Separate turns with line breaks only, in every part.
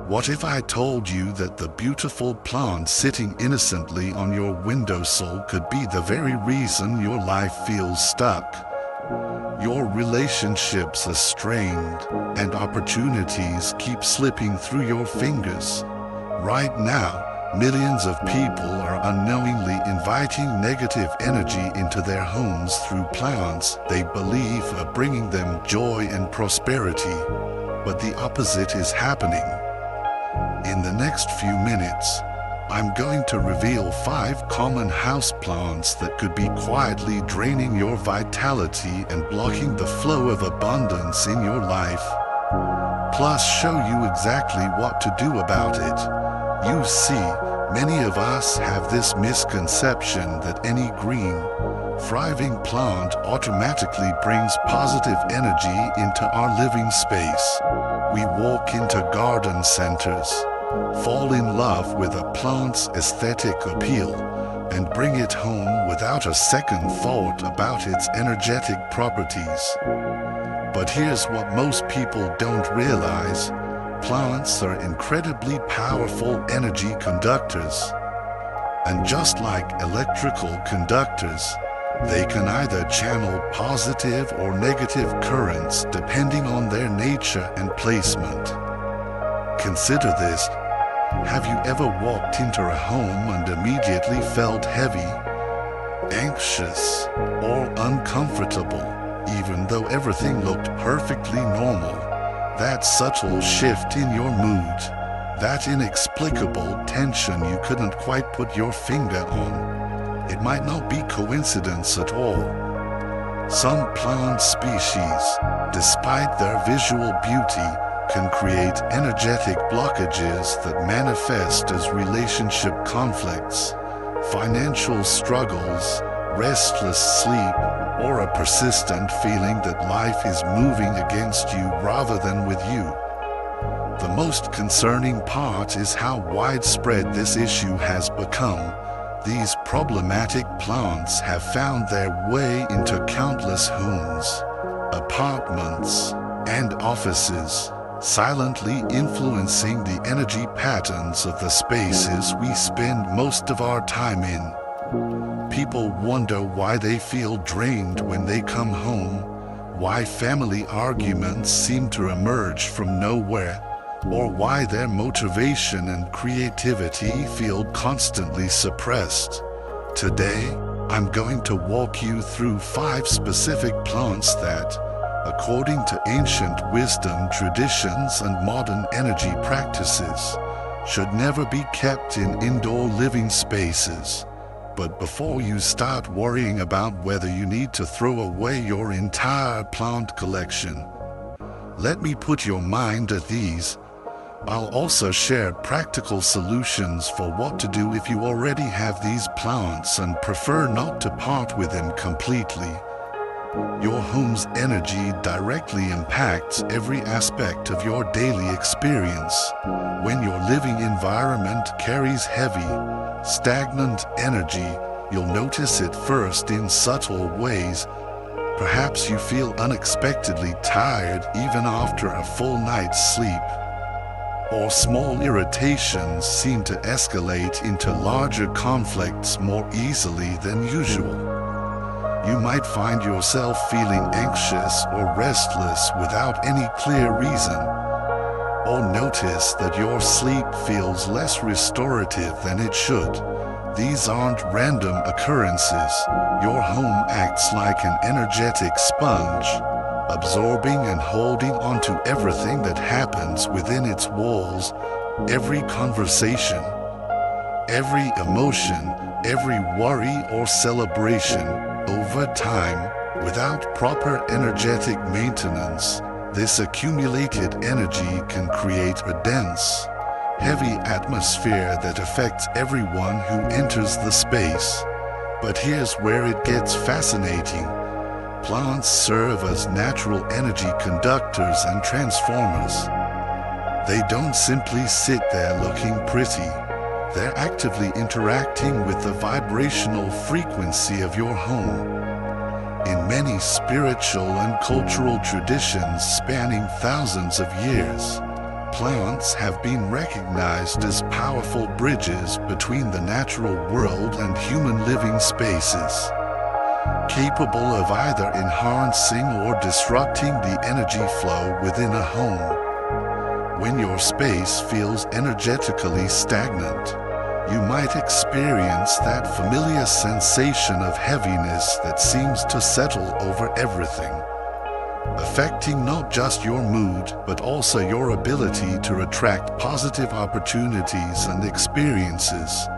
What if I told you that the beautiful plant sitting innocently on your windowsill could be the very reason your life feels stuck? Your relationships are strained, and opportunities keep slipping through your fingers. Right now, millions of people are unknowingly inviting negative energy into their homes through plants they believe are bringing them joy and prosperity. But the opposite is happening. In the next few minutes, I'm going to reveal 5 common houseplants that could be quietly draining your vitality and blocking the flow of abundance in your life. Plus, show you exactly what to do about it. You see, many of us have this misconception that any green, thriving plant automatically brings positive energy into our living space. We walk into garden centers, fall in love with a plant's aesthetic appeal, and bring it home without a second thought about its energetic properties. But here's what most people don't realize. Plants are incredibly powerful energy conductors. And just like electrical conductors, they can either channel positive or negative currents depending on their nature and placement. Consider this. Have you ever walked into a home and immediately felt heavy, anxious, or uncomfortable, even though everything looked perfectly normal? That subtle shift in your mood, that inexplicable tension you couldn't quite put your finger on, it might not be coincidence at all. Some plant species, despite their visual beauty, can create energetic blockages that manifest as relationship conflicts, financial struggles, restless sleep, or a persistent feeling that life is moving against you rather than with you. The most concerning part is how widespread this issue has become. These problematic plants have found their way into countless homes, apartments, and offices, silently influencing the energy patterns of the spaces we spend most of our time in. People wonder why they feel drained when they come home, why family arguments seem to emerge from nowhere, or why their motivation and creativity feel constantly suppressed. Today, I'm going to walk you through 5 specific plants that, according to ancient wisdom, traditions, and modern energy practices, should never be kept in indoor living spaces. But before you start worrying about whether you need to throw away your entire plant collection, let me put your mind at ease. I'll also share practical solutions for what to do if you already have these plants and prefer not to part with them completely. Your home's energy directly impacts every aspect of your daily experience. When your living environment carries heavy, stagnant energy, you'll notice it first in subtle ways. Perhaps you feel unexpectedly tired even after a full night's sleep. Or small irritations seem to escalate into larger conflicts more easily than usual. You might find yourself feeling anxious or restless without any clear reason. Or notice that your sleep feels less restorative than it should. These aren't random occurrences. Your home acts like an energetic sponge, absorbing and holding onto everything that happens within its walls. Every conversation, every emotion, every worry or celebration. Over time, without proper energetic maintenance, this accumulated energy can create a dense, heavy atmosphere that affects everyone who enters the space. But here's where it gets fascinating. Plants serve as natural energy conductors and transformers. They don't simply sit there looking pretty. They're actively interacting with the vibrational frequency of your home. In many spiritual and cultural traditions spanning thousands of years, Plants have been recognized as powerful bridges between the natural world and human living spaces, capable of either enhancing or disrupting the energy flow within a home. When your space feels energetically stagnant, you might experience that familiar sensation of heaviness that seems to settle over everything, affecting not just your mood, but also your ability to attract positive opportunities and experiences.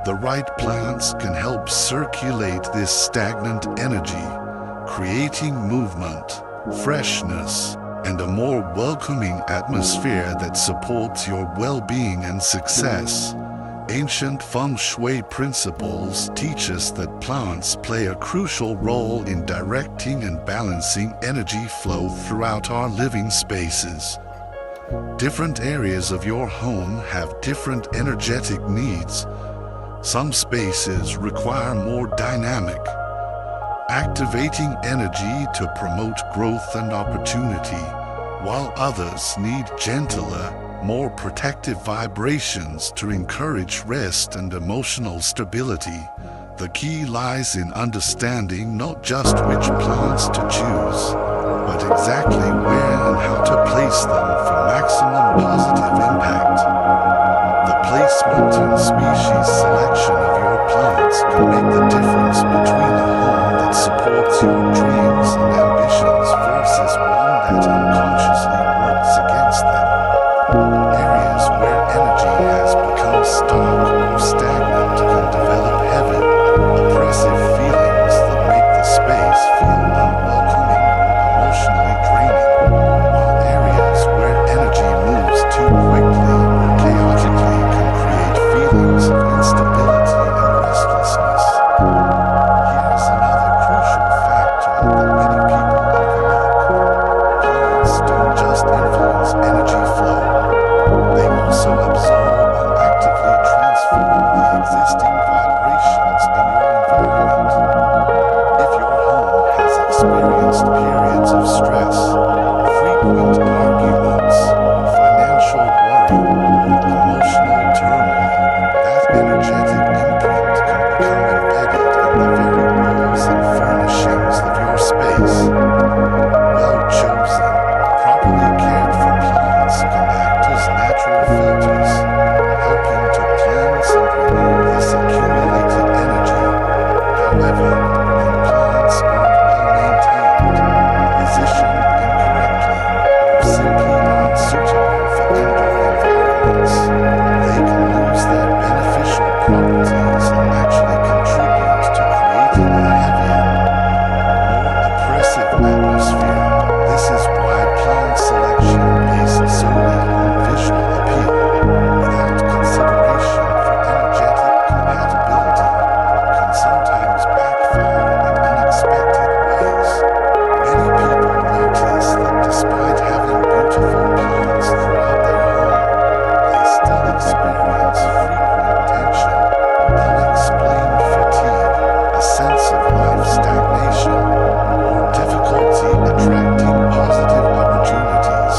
The right plants can help circulate this stagnant energy, creating movement, freshness, and a more welcoming atmosphere that supports your well-being and success. Ancient feng shui principles teach us that plants play a crucial role in directing and balancing energy flow throughout our living spaces. Different areas of your home have different energetic needs. Some spaces require more dynamic, activating energy to promote growth and opportunity, while others need gentler, more protective vibrations to encourage rest and emotional stability. The key lies in understanding not just which plants to choose, but exactly where and how to place them for maximum positive impact. The placement and species selection of your plants can make the difference between a home that supports your dreams and ambitions versus one that unconsciously works against them. Areas where energy has become stark or stagnant can develop heavy, oppressive feelings that make the space feel unwelcoming or emotionally draining, while areas where energy moves too quickly or chaotically can create feelings of instability and restlessness. Here's another crucial factor that many people overlook. Plants don't just influence energy flow. They also absorb and actively transform the existing vibrations in your environment. If your home has experienced periods of stress, frequent arguments, financial worry, or emotional turmoil, that energetic imprint can become embedded in the very walls and furnishings of your space. Well-chosen, properly cared for plants can act as natural filters, helping to cleanse and remove this accumulated energy. However, when plants aren't well maintained, positioned incorrectly, or simply aren't suitable for indoor environments, they can lose their beneficial properties and actually contribute to creating a heavier, more oppressive atmosphere. This is why plant selection based solely on visual appeal, without consideration for energetic compatibility, can sometimes backfire in unexpected ways. Many people notice that despite having beautiful plants throughout their home, they still experience frequent tension, unexplained fatigue, a sense of life stagnation, or difficulty attracting positive opportunities.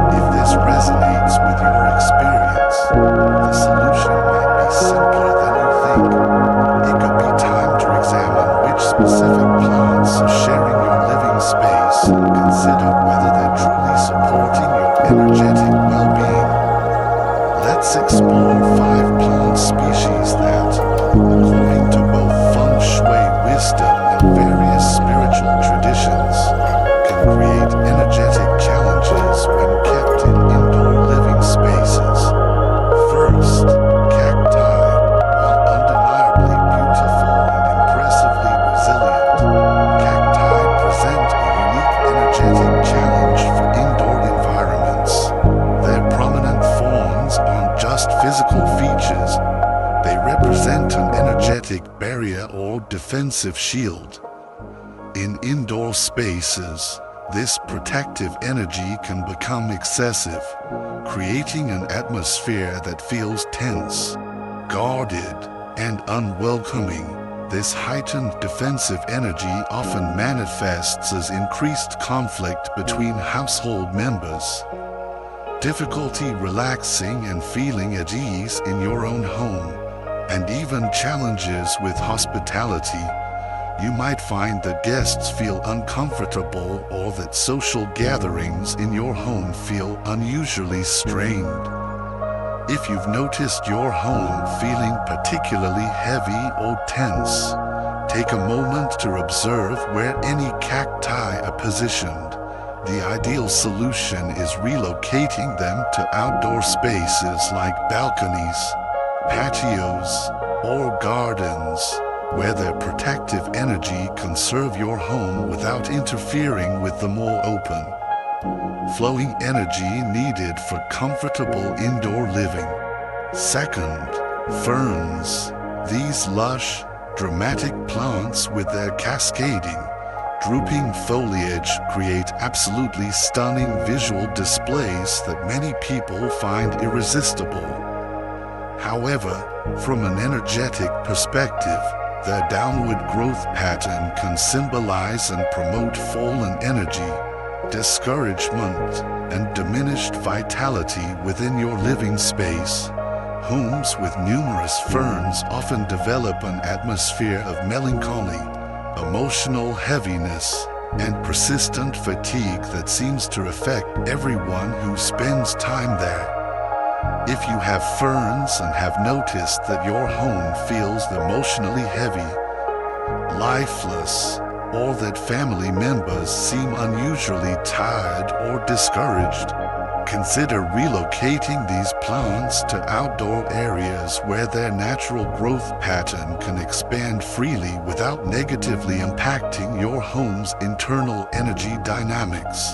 If this resonates with your experience, the solution might be simpler than you think. It could be time to examine which specific plants are sharing your living space and consider whether they're truly supporting your energetic well-being. Let's explore 5 plant species that, according to both feng shui wisdom and various spiritual traditions, can create energetic challenges when kept in indoor living spaces. First, cacti. While undeniably beautiful and impressively resilient, cacti present a unique energetic challenge for indoor environments. Their prominent forms aren't just physical features, they represent an energetic barrier or defensive shield. In indoor spaces, this protective energy can become excessive, creating an atmosphere that feels tense, guarded, and unwelcoming. This heightened defensive energy often manifests as increased conflict between household members. difficulty relaxing and feeling at ease in your own home, and even challenges with hospitality, you might find that guests feel uncomfortable or that social gatherings in your home feel unusually strained. If you've noticed your home feeling particularly heavy or tense, take a moment to observe where any cacti are positioned. The ideal solution is relocating them to outdoor spaces like balconies, patios, or gardens, where their protective energy can serve your home without interfering with the more open, flowing energy needed for comfortable indoor living. Second, ferns. These lush, dramatic plants with their cascading, drooping foliage create absolutely stunning visual displays that many people find irresistible. However, from an energetic perspective, their downward growth pattern can symbolize and promote fallen energy, discouragement, and diminished vitality within your living space. Homes with numerous ferns often develop an atmosphere of melancholy, emotional heaviness, and persistent fatigue that seems to affect everyone who spends time there. If you have ferns and have noticed that your home feels emotionally heavy, lifeless, or that family members seem unusually tired or discouraged, consider relocating these plants to outdoor areas where their natural growth pattern can expand freely without negatively impacting your home's internal energy dynamics.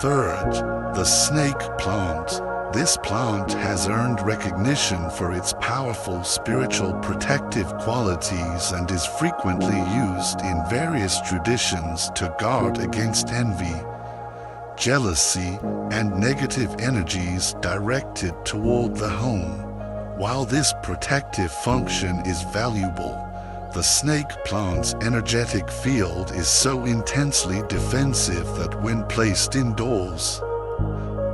Third, the snake plant. This plant has earned recognition for its powerful spiritual protective qualities and is frequently used in various traditions to guard against envy, jealousy, and negative energies directed toward the home. While this protective function is valuable, the snake plant's energetic field is so intensely defensive that when placed indoors,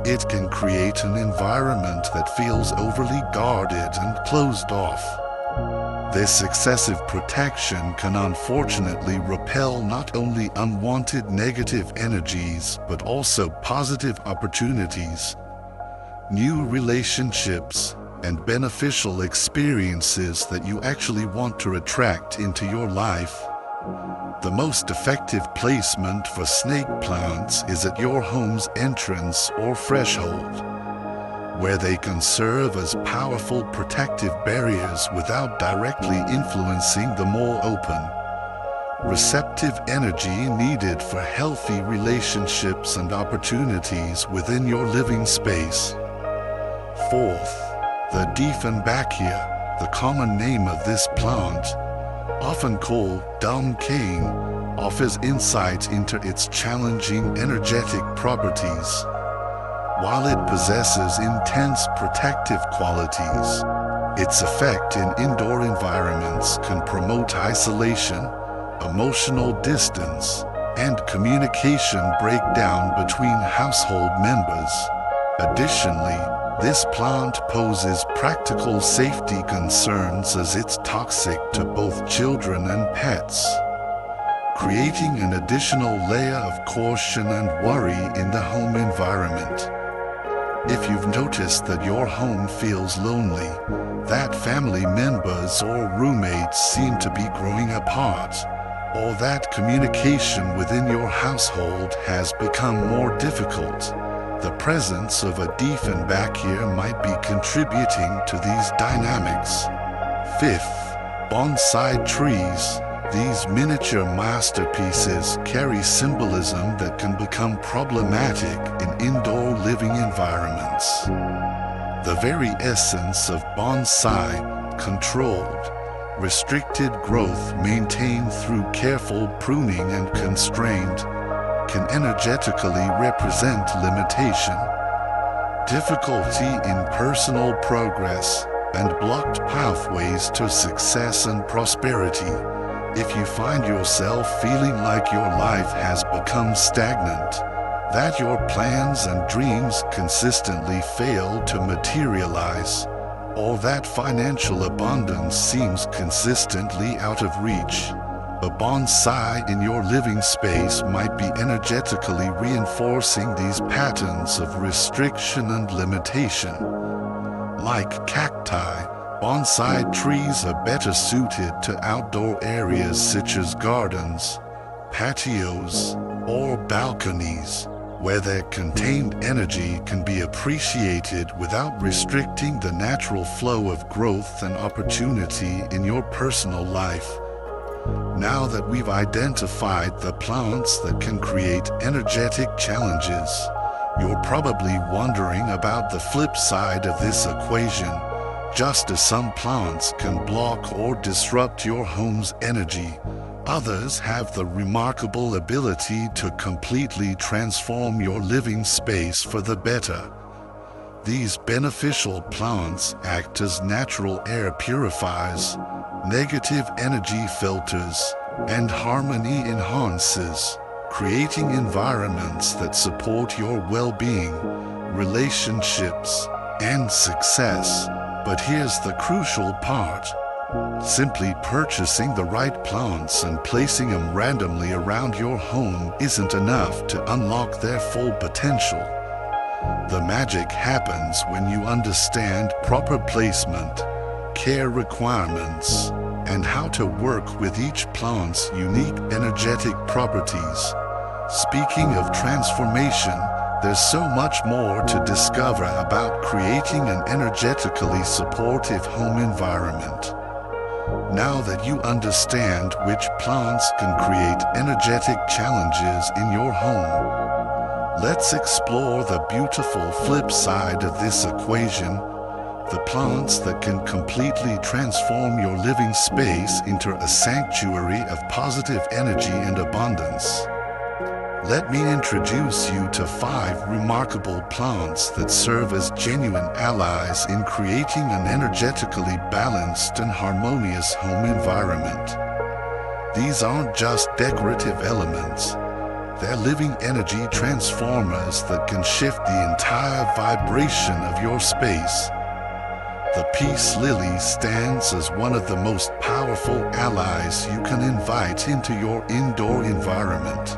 it can create an environment that feels overly guarded and closed off. This excessive protection can unfortunately repel not only unwanted negative energies but also positive opportunities, new relationships, and beneficial experiences that you actually want to attract into your life. The most effective placement for snake plants is at your home's entrance or threshold, where they can serve as powerful protective barriers without directly influencing the more open, receptive energy needed for healthy relationships and opportunities within your living space. Fourth, the Diefenbachia, the common name of this plant, often called dumb cane, offers insight into its challenging energetic properties. While it possesses intense protective qualities, its effect in indoor environments can promote isolation, emotional distance, and communication breakdown between household members. Additionally, this plant poses practical safety concerns as it's toxic to both children and pets, creating an additional layer of caution and worry in the home environment. If you've noticed that your home feels lonely, that family members or roommates seem to be growing apart, or that communication within your household has become more difficult, the presence of a Diefenbachia might be contributing to these dynamics. Fifth, bonsai trees. These miniature masterpieces carry symbolism that can become problematic in indoor living environments. The very essence of bonsai, controlled, restricted growth maintained through careful pruning and constraint, can energetically represent limitation, difficulty in personal progress, and blocked pathways to success and prosperity. If you find yourself feeling like your life has become stagnant, that your plans and dreams consistently fail to materialize, or that financial abundance seems consistently out of reach, a bonsai in your living space might be energetically reinforcing these patterns of restriction and limitation. Like cacti, bonsai trees are better suited to outdoor areas such as gardens, patios, or balconies, where their contained energy can be appreciated without restricting the natural flow of growth and opportunity in your personal life. Now that we've identified the plants that can create energetic challenges, you're probably wondering about the flip side of this equation. Just as some plants can block or disrupt your home's energy, others have the remarkable ability to completely transform your living space for the better. These beneficial plants act as natural air purifiers, negative energy filters, and harmony enhancers, creating environments that support your well-being, relationships, and success. But here's the crucial part. Simply purchasing the right plants and placing them randomly around your home isn't enough to unlock their full potential. The magic happens when you understand proper placement, care requirements, and how to work with each plant's unique energetic properties. Speaking of transformation, there's so much more to discover about creating an energetically supportive home environment. Now that you understand which plants can create energetic challenges in your home, let's explore the beautiful flip side of this equation, the plants that can completely transform your living space into a sanctuary of positive energy and abundance. Let me introduce you to 5 remarkable plants that serve as genuine allies in creating an energetically balanced and harmonious home environment. These aren't just decorative elements. They're living energy transformers that can shift the entire vibration of your space. The peace lily stands as one of the most powerful allies you can invite into your indoor environment.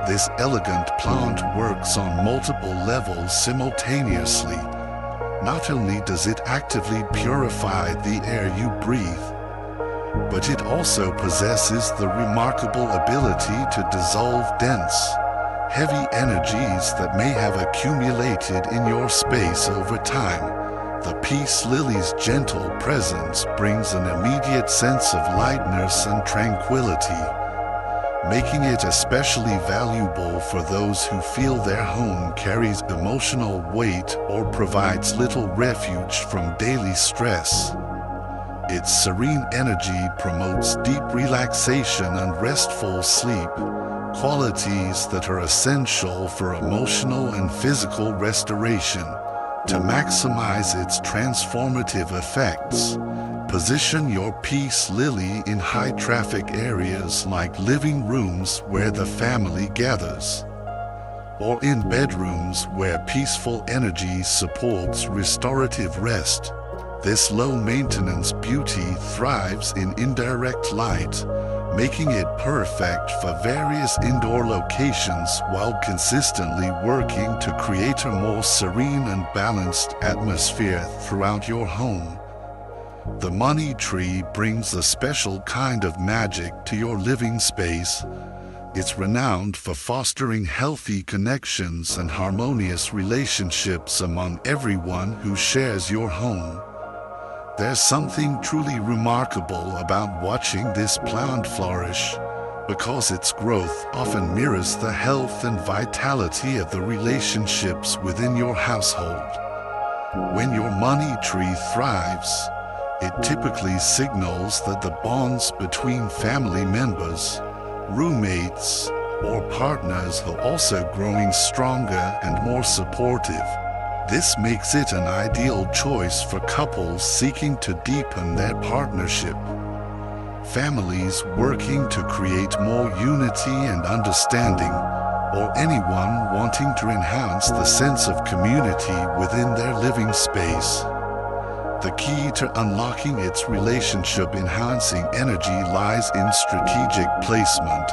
This elegant plant works on multiple levels simultaneously. Not only does it actively purify the air you breathe, but it also possesses the remarkable ability to dissolve dense, heavy energies that may have accumulated in your space over time. The peace lily's gentle presence brings an immediate sense of lightness and tranquility, making it especially valuable for those who feel their home carries emotional weight or provides little refuge from daily stress. Its serene energy promotes deep relaxation and restful sleep, qualities that are essential for emotional and physical restoration. To maximize its transformative effects, position your peace lily in high-traffic areas like living rooms where the family gathers, or in bedrooms where peaceful energy supports restorative rest. This low-maintenance beauty thrives in indirect light, making it perfect for various indoor locations while consistently working to create a more serene and balanced atmosphere throughout your home. The money tree brings a special kind of magic to your living space. It's renowned for fostering healthy connections and harmonious relationships among everyone who shares your home. There's something truly remarkable about watching this plant flourish, because its growth often mirrors the health and vitality of the relationships within your household. When your money tree thrives, it typically signals that the bonds between family members, roommates, or partners are also growing stronger and more supportive. This makes it an ideal choice for couples seeking to deepen their partnership. Families working to create more unity and understanding, or anyone wanting to enhance the sense of community within their living space. The key to unlocking its relationship-enhancing energy lies in strategic placement.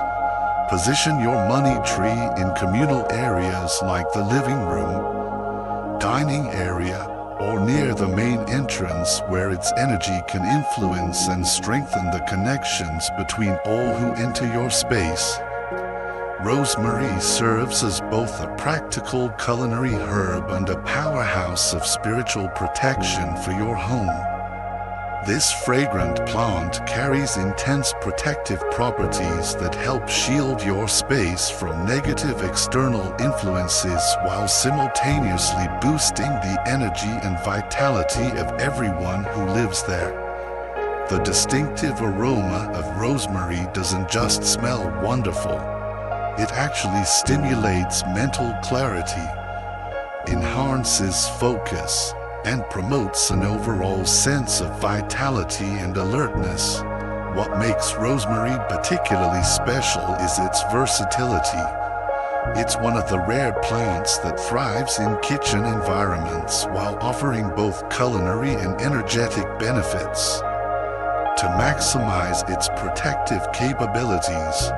Position your money tree in communal areas like the living room, dining area, or near the main entrance where its energy can influence and strengthen the connections between all who enter your space. Rosemary serves as both a practical culinary herb and a powerhouse of spiritual protection for your home. This fragrant plant carries intense protective properties that help shield your space from negative external influences while simultaneously boosting the energy and vitality of everyone who lives there. The distinctive aroma of rosemary doesn't just smell wonderful. It actually stimulates mental clarity, enhances focus, and promotes an overall sense of vitality and alertness. What makes rosemary particularly special is its versatility. It's one of the rare plants that thrives in kitchen environments while offering both culinary and energetic benefits. To maximize its protective capabilities,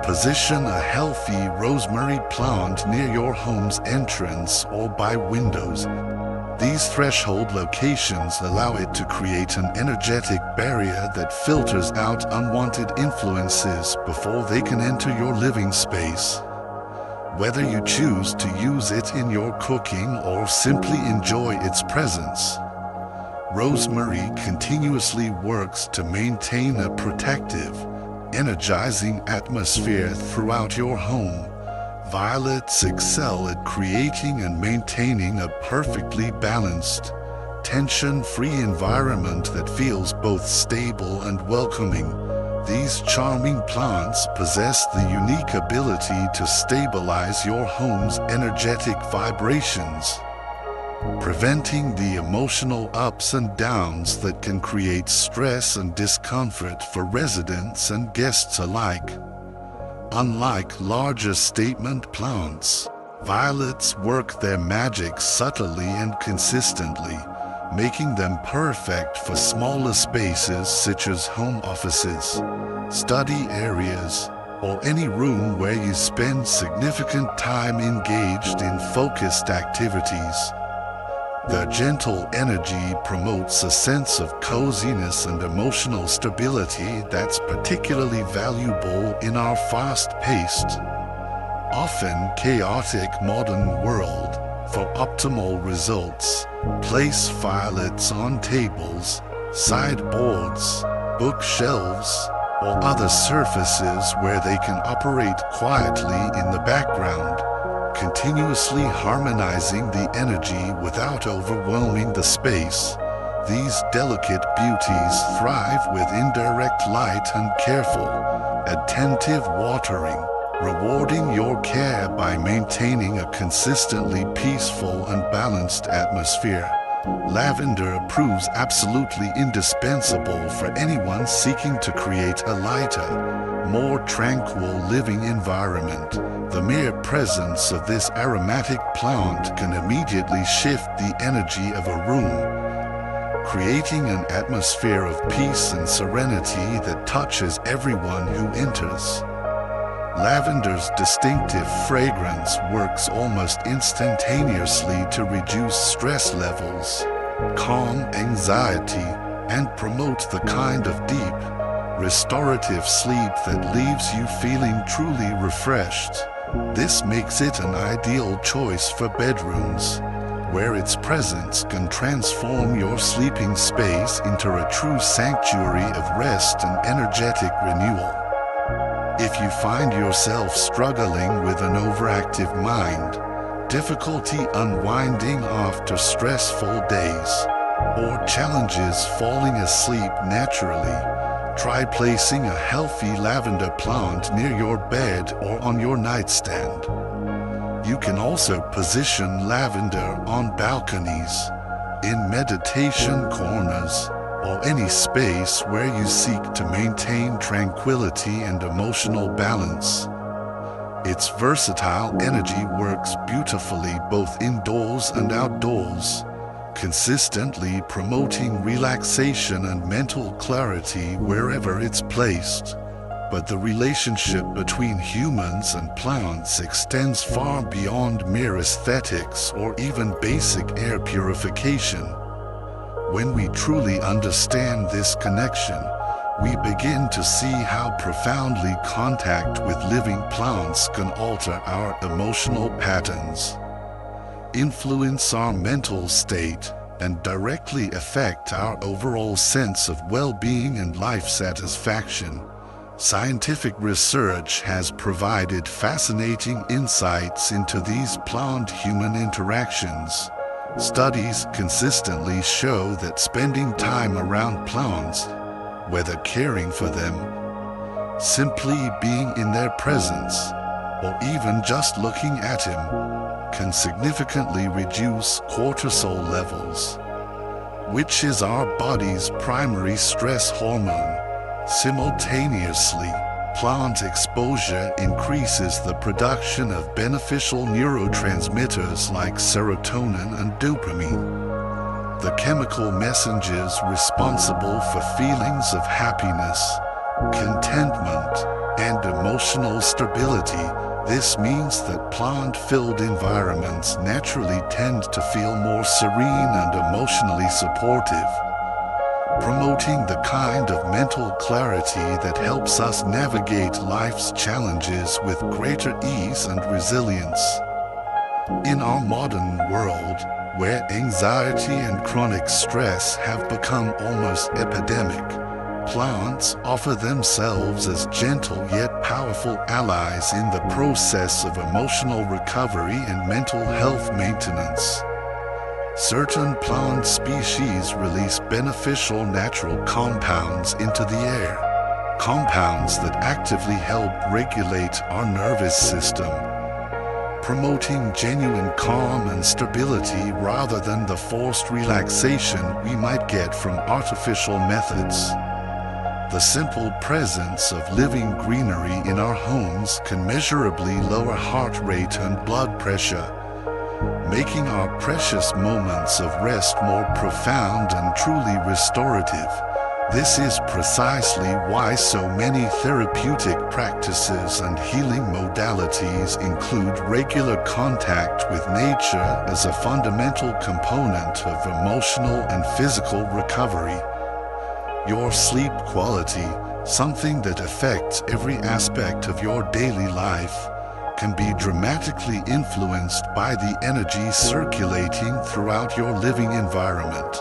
position a healthy rosemary plant near your home's entrance or by windows. These threshold locations allow it to create an energetic barrier that filters out unwanted influences before they can enter your living space. Whether you choose to use it in your cooking or simply enjoy its presence, rosemary continuously works to maintain a protective, energizing atmosphere throughout your home. Violets excel at creating and maintaining a perfectly balanced, tension-free environment that feels both stable and welcoming. These charming plants possess the unique ability to stabilize your home's energetic vibrations, preventing the emotional ups and downs that can create stress and discomfort for residents and guests alike. Unlike larger statement plants, violets work their magic subtly and consistently, making them perfect for smaller spaces such as home offices, study areas, or any room where you spend significant time engaged in focused activities. Their gentle energy promotes a sense of coziness and emotional stability that's particularly valuable in our fast-paced, often chaotic modern world. For optimal results, place violets on tables, sideboards, bookshelves, or other surfaces where they can operate quietly in the background, continuously harmonizing the energy without overwhelming the space. These delicate beauties thrive with indirect light and careful, attentive watering, rewarding your care by maintaining a consistently peaceful and balanced atmosphere. Lavender proves absolutely indispensable for anyone seeking to create a lighter, more tranquil living environment. The mere presence of this aromatic plant can immediately shift the energy of a room, creating an atmosphere of peace and serenity that touches everyone who enters. Lavender's distinctive fragrance works almost instantaneously to reduce stress levels, calm anxiety, and promote the kind of deep, restorative sleep that leaves you feeling truly refreshed. This makes it an ideal choice for bedrooms, where its presence can transform your sleeping space into a true sanctuary of rest and energetic renewal. If you find yourself struggling with an overactive mind, difficulty unwinding after stressful days, or challenges falling asleep naturally, try placing a healthy lavender plant near your bed or on your nightstand. You can also position lavender on balconies, in meditation corners, or any space where you seek to maintain tranquility and emotional balance. Its versatile energy works beautifully both indoors and outdoors, consistently promoting relaxation and mental clarity wherever it's placed. But the relationship between humans and plants extends far beyond mere aesthetics or even basic air purification. When we truly understand this connection, we begin to see how profoundly contact with living plants can alter our emotional patterns, influence our mental state, and directly affect our overall sense of well-being and life satisfaction. Scientific research has provided fascinating insights into these plant-human interactions. Studies consistently show that spending time around plants, whether caring for them, simply being in their presence, or even just looking at him, can significantly reduce cortisol levels, which is our body's primary stress hormone. Simultaneously, plant exposure increases the production of beneficial neurotransmitters like serotonin and dopamine, the chemical messengers responsible for feelings of happiness, contentment, and emotional stability. This means that plant-filled environments naturally tend to feel more serene and emotionally supportive, promoting the kind of mental clarity that helps us navigate life's challenges with greater ease and resilience. In our modern world, where anxiety and chronic stress have become almost epidemic, plants offer themselves as gentle yet powerful allies in the process of emotional recovery and mental health maintenance. Certain plant species release beneficial natural compounds into the air, compounds that actively help regulate our nervous system, promoting genuine calm and stability rather than the forced relaxation we might get from artificial methods. The simple presence of living greenery in our homes can measurably lower heart rate and blood pressure, making our precious moments of rest more profound and truly restorative. This is precisely why so many therapeutic practices and healing modalities include regular contact with nature as a fundamental component of emotional and physical recovery. Your sleep quality, something that affects every aspect of your daily life, can be dramatically influenced by the energy circulating throughout your living environment.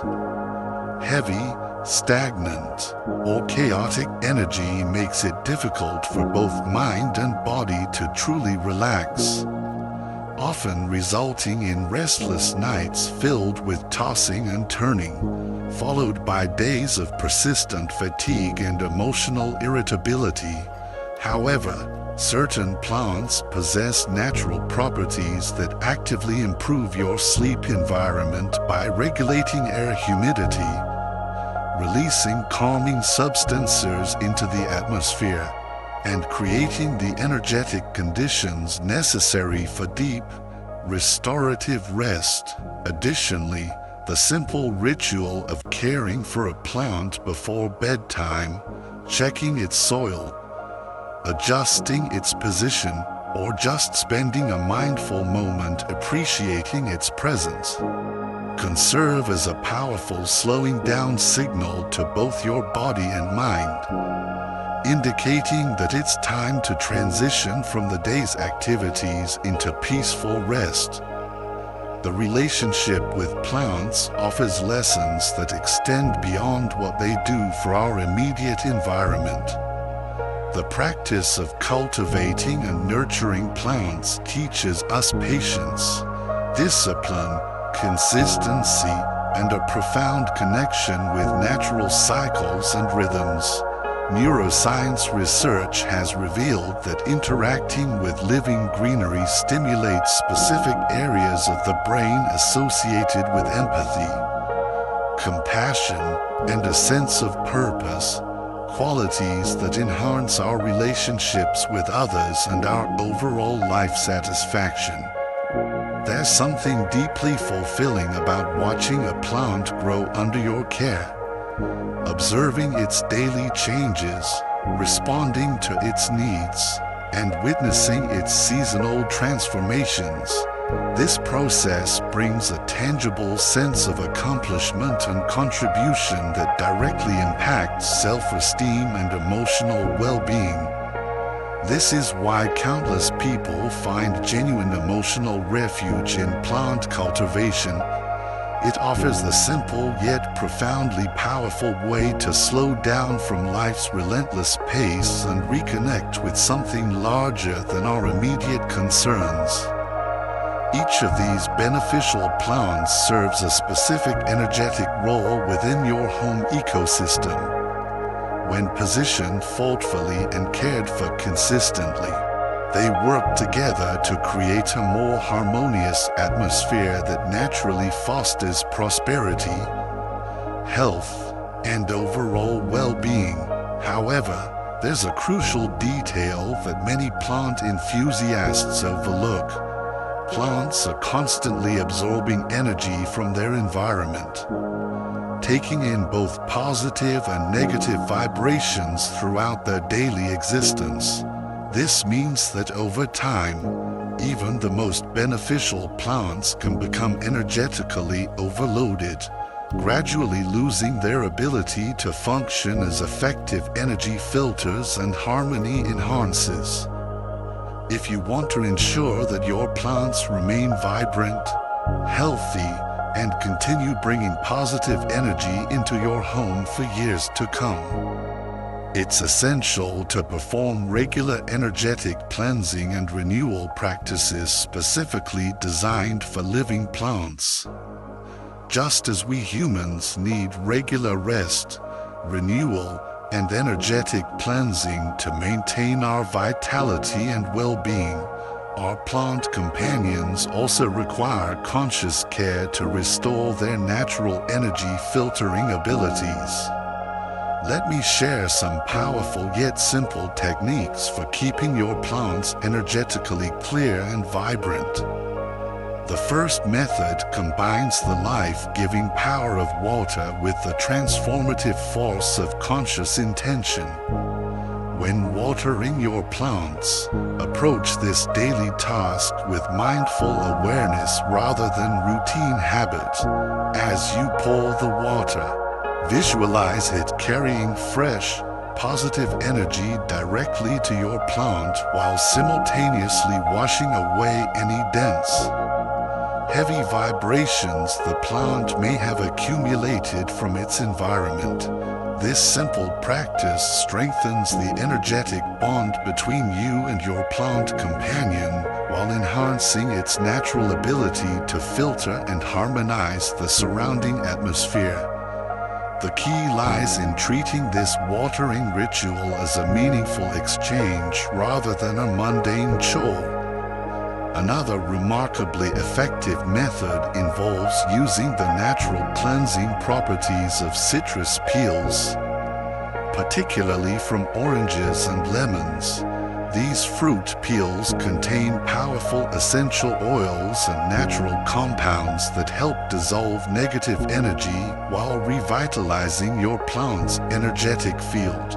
Heavy, stagnant, or chaotic energy makes it difficult for both mind and body to truly relax, often resulting in restless nights filled with tossing and turning, followed by days of persistent fatigue and emotional irritability. However, certain plants possess natural properties that actively improve your sleep environment by regulating air humidity, releasing calming substances into the atmosphere, and creating the energetic conditions necessary for deep, restorative rest. Additionally, the simple ritual of caring for a plant before bedtime, checking its soil, adjusting its position, or just spending a mindful moment appreciating its presence, can serve as a powerful slowing down signal to both your body and mind, indicating that it's time to transition from the day's activities into peaceful rest. The relationship with plants offers lessons that extend beyond what they do for our immediate environment. The practice of cultivating and nurturing plants teaches us patience, discipline, consistency, and a profound connection with natural cycles and rhythms. Neuroscience research has revealed that interacting with living greenery stimulates specific areas of the brain associated with empathy, compassion, and a sense of purpose, qualities that enhance our relationships with others and our overall life satisfaction. There's something deeply fulfilling about watching a plant grow under your care, observing its daily changes, responding to its needs, and witnessing its seasonal transformations. This process brings a tangible sense of accomplishment and contribution that directly impacts self-esteem and emotional well-being. This is why countless people find genuine emotional refuge in plant cultivation. It offers the simple yet profoundly powerful way to slow down from life's relentless pace and reconnect with something larger than our immediate concerns. Each of these beneficial plants serves a specific energetic role within your home ecosystem. When positioned thoughtfully and cared for consistently, they work together to create a more harmonious atmosphere that naturally fosters prosperity, health, and overall well-being. However, there's a crucial detail that many plant enthusiasts overlook. Plants are constantly absorbing energy from their environment, taking in both positive and negative vibrations throughout their daily existence. This means that over time, even the most beneficial plants can become energetically overloaded, gradually losing their ability to function as effective energy filters and harmony enhancers. If you want to ensure that your plants remain vibrant, healthy, and continue bringing positive energy into your home for years to come, it's essential to perform regular energetic cleansing and renewal practices specifically designed for living plants. Just as we humans need regular rest, renewal, and energetic cleansing to maintain our vitality and well-being, our plant companions also require conscious care to restore their natural energy filtering abilities. Let me share some powerful yet simple techniques for keeping your plants energetically clear and vibrant. The first method combines the life-giving power of water with the transformative force of conscious intention. When watering your plants, approach this daily task with mindful awareness rather than routine habit. As you pour the water, visualize it carrying fresh, positive energy directly to your plant while simultaneously washing away any dense, heavy vibrations the plant may have accumulated from its environment. This simple practice strengthens the energetic bond between you and your plant companion while enhancing its natural ability to filter and harmonize the surrounding atmosphere. The key lies in treating this watering ritual as a meaningful exchange rather than a mundane chore. Another remarkably effective method involves using the natural cleansing properties of citrus peels, particularly from oranges and lemons. These fruit peels contain powerful essential oils and natural compounds that help dissolve negative energy while revitalizing your plant's energetic field.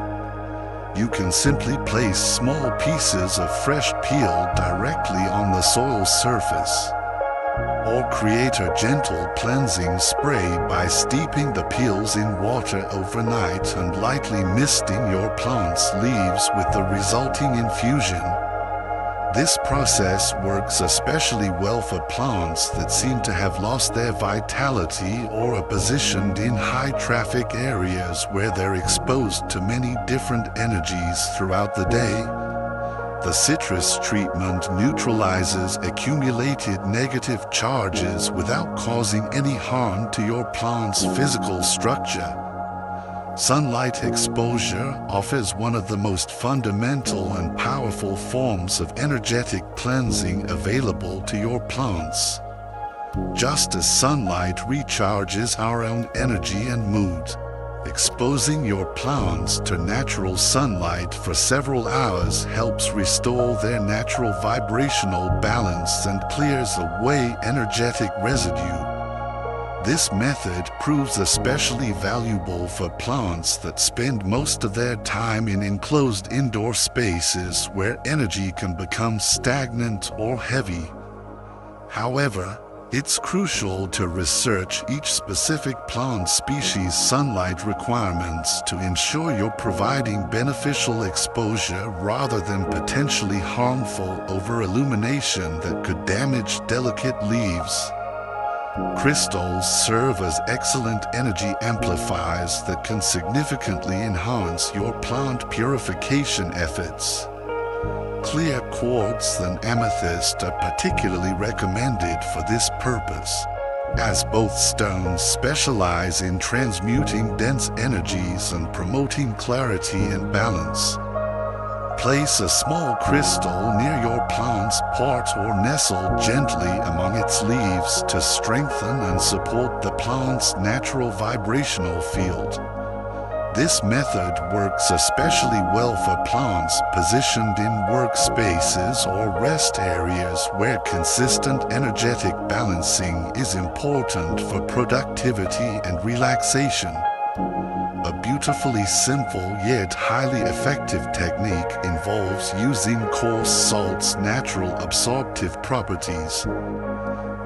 You can simply place small pieces of fresh peel directly on the soil surface, or create a gentle cleansing spray by steeping the peels in water overnight and lightly misting your plant's leaves with the resulting infusion. This process works especially well for plants that seem to have lost their vitality or are positioned in high-traffic areas where they're exposed to many different energies throughout the day. The citrus treatment neutralizes accumulated negative charges without causing any harm to your plant's physical structure. Sunlight exposure offers one of the most fundamental and powerful forms of energetic cleansing available to your plants. Just as sunlight recharges our own energy and mood, Exposing your plants to natural sunlight for several hours helps restore their natural vibrational balance and clears away energetic residue. This method proves especially valuable for plants that spend most of their time in enclosed indoor spaces where energy can become stagnant or heavy. However, it's crucial to research each specific plant species' sunlight requirements to ensure you're providing beneficial exposure rather than potentially harmful over-illumination that could damage delicate leaves. Crystals serve as excellent energy amplifiers that can significantly enhance your plant purification efforts. Clear quartz and amethyst are particularly recommended for this purpose, as both stones specialize in transmuting dense energies and promoting clarity and balance. Place a small crystal near your plant's pot or nestle gently among its leaves to strengthen and support the plant's natural vibrational field. This method works especially well for plants positioned in workspaces or rest areas where consistent energetic balancing is important for productivity and relaxation. A beautifully simple yet highly effective technique involves using coarse salt's natural absorptive properties.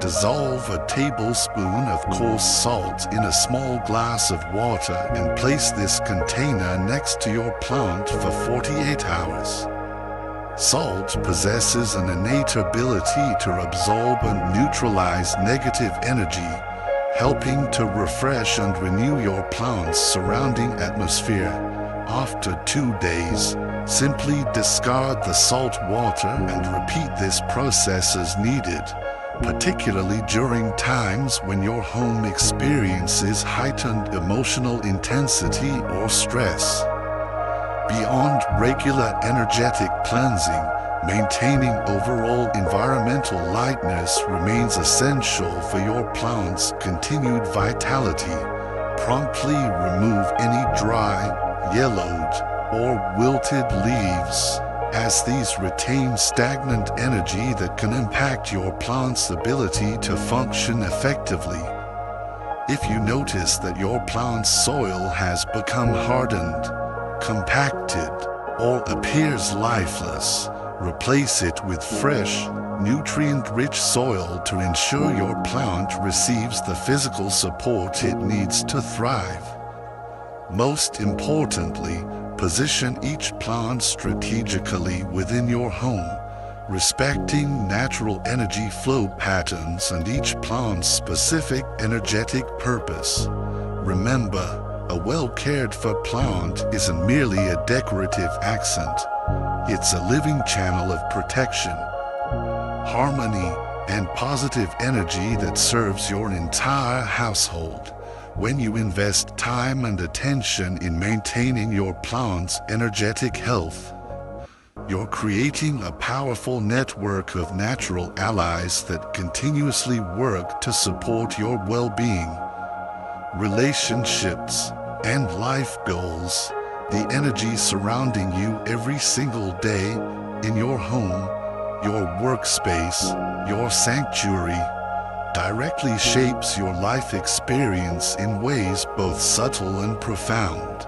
Dissolve a tablespoon of coarse salt in a small glass of water and place this container next to your plant for 48 hours. Salt possesses an innate ability to absorb and neutralize negative energy, helping to refresh and renew your plant's surrounding atmosphere. After 2 days, simply discard the salt water and repeat this process as needed, particularly during times when your home experiences heightened emotional intensity or stress. Beyond regular energetic cleansing, maintaining overall environmental lightness remains essential for your plant's continued vitality. Promptly remove any dry, yellowed, or wilted leaves, as these retain stagnant energy that can impact your plant's ability to function effectively. If you notice that your plant's soil has become hardened, compacted, or appears lifeless, replace it with fresh, nutrient-rich soil to ensure your plant receives the physical support it needs to thrive. Most importantly, position each plant strategically within your home, respecting natural energy flow patterns and each plant's specific energetic purpose. Remember, a well-cared-for plant isn't merely a decorative accent. It's a living channel of protection, harmony, and positive energy that serves your entire household. When you invest time and attention in maintaining your plant's energetic health, you're creating a powerful network of natural allies that continuously work to support your well-being, relationships, and life goals. The energy surrounding you every single day in your home, your workspace, your sanctuary, directly shapes your life experience in ways both subtle and profound.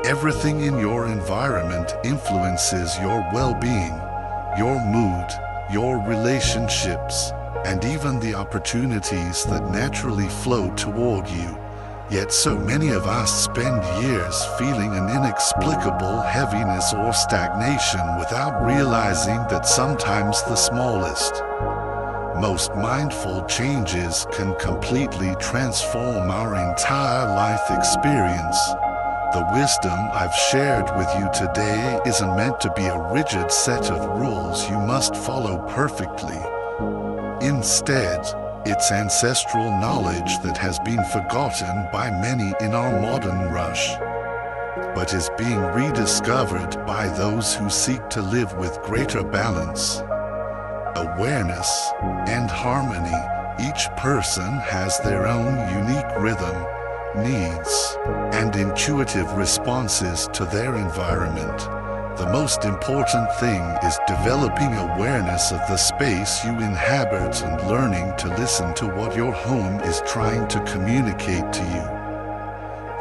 Everything in your environment influences your well-being, your mood, your relationships, and even the opportunities that naturally flow toward you. Yet so many of us spend years feeling an inexplicable heaviness or stagnation without realizing that sometimes the smallest, most mindful changes can completely transform our entire life experience. The wisdom I've shared with you today isn't meant to be a rigid set of rules you must follow perfectly. Instead, it's ancestral knowledge that has been forgotten by many in our modern rush, but is being rediscovered by those who seek to live with greater balance, awareness, and harmony. Each person has their own unique rhythm, needs, and intuitive responses to their environment. The most important thing is developing awareness of the space you inhabit and learning to listen to what your home is trying to communicate to you.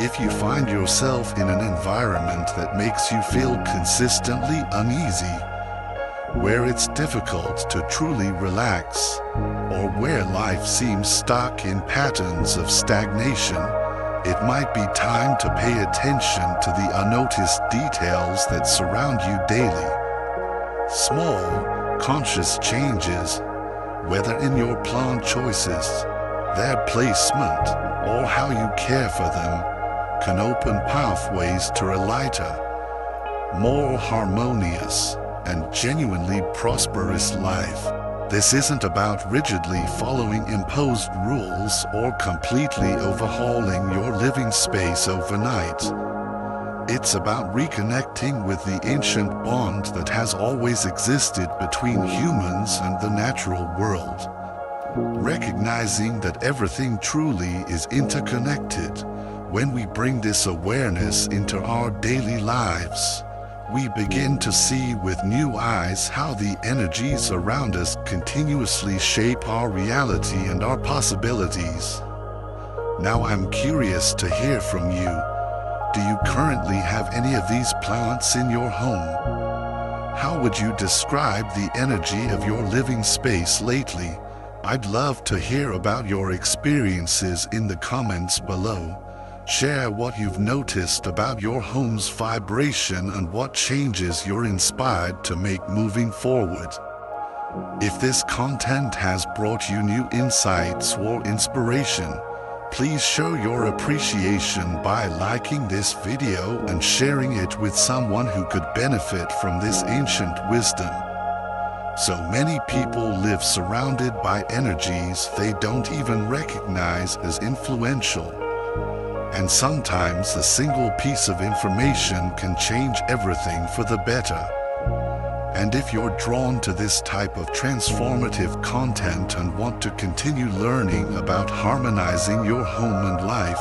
If you find yourself in an environment that makes you feel consistently uneasy, where it's difficult to truly relax, or where life seems stuck in patterns of stagnation, it might be time to pay attention to the unnoticed details that surround you daily. Small, conscious changes, whether in your plant choices, their placement, or how you care for them, can open pathways to a lighter, more harmonious, and genuinely prosperous life. This isn't about rigidly following imposed rules or completely overhauling your living space overnight. It's about reconnecting with the ancient bond that has always existed between humans and the natural world. Recognizing that everything truly is interconnected, when we bring this awareness into our daily lives, we begin to see with new eyes how the energies around us continuously shape our reality and our possibilities. Now I'm curious to hear from you. Do you currently have any of these plants in your home? How would you describe the energy of your living space lately? I'd love to hear about your experiences in the comments below. Share what you've noticed about your home's vibration and what changes you're inspired to make moving forward. If this content has brought you new insights or inspiration, please show your appreciation by liking this video and sharing it with someone who could benefit from this ancient wisdom. So many people live surrounded by energies they don't even recognize as influential. And sometimes a single piece of information can change everything for the better. And if you're drawn to this type of transformative content and want to continue learning about harmonizing your home and life,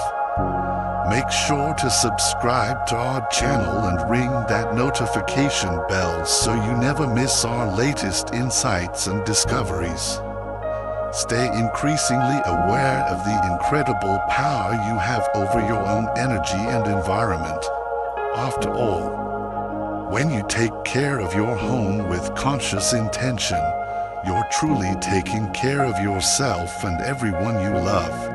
make sure to subscribe to our channel and ring that notification bell so you never miss our latest insights and discoveries. Stay increasingly aware of the incredible power you have over your own energy and environment. After all, when you take care of your home with conscious intention, you're truly taking care of yourself and everyone you love.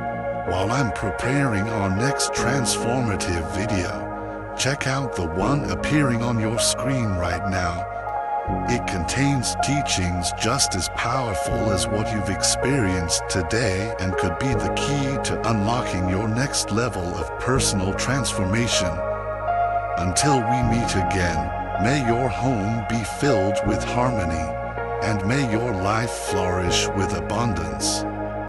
While I'm preparing our next transformative video, check out the one appearing on your screen right now. It contains teachings just as powerful as what you've experienced today and could be the key to unlocking your next level of personal transformation. Until we meet again, may your home be filled with harmony, and may your life flourish with abundance.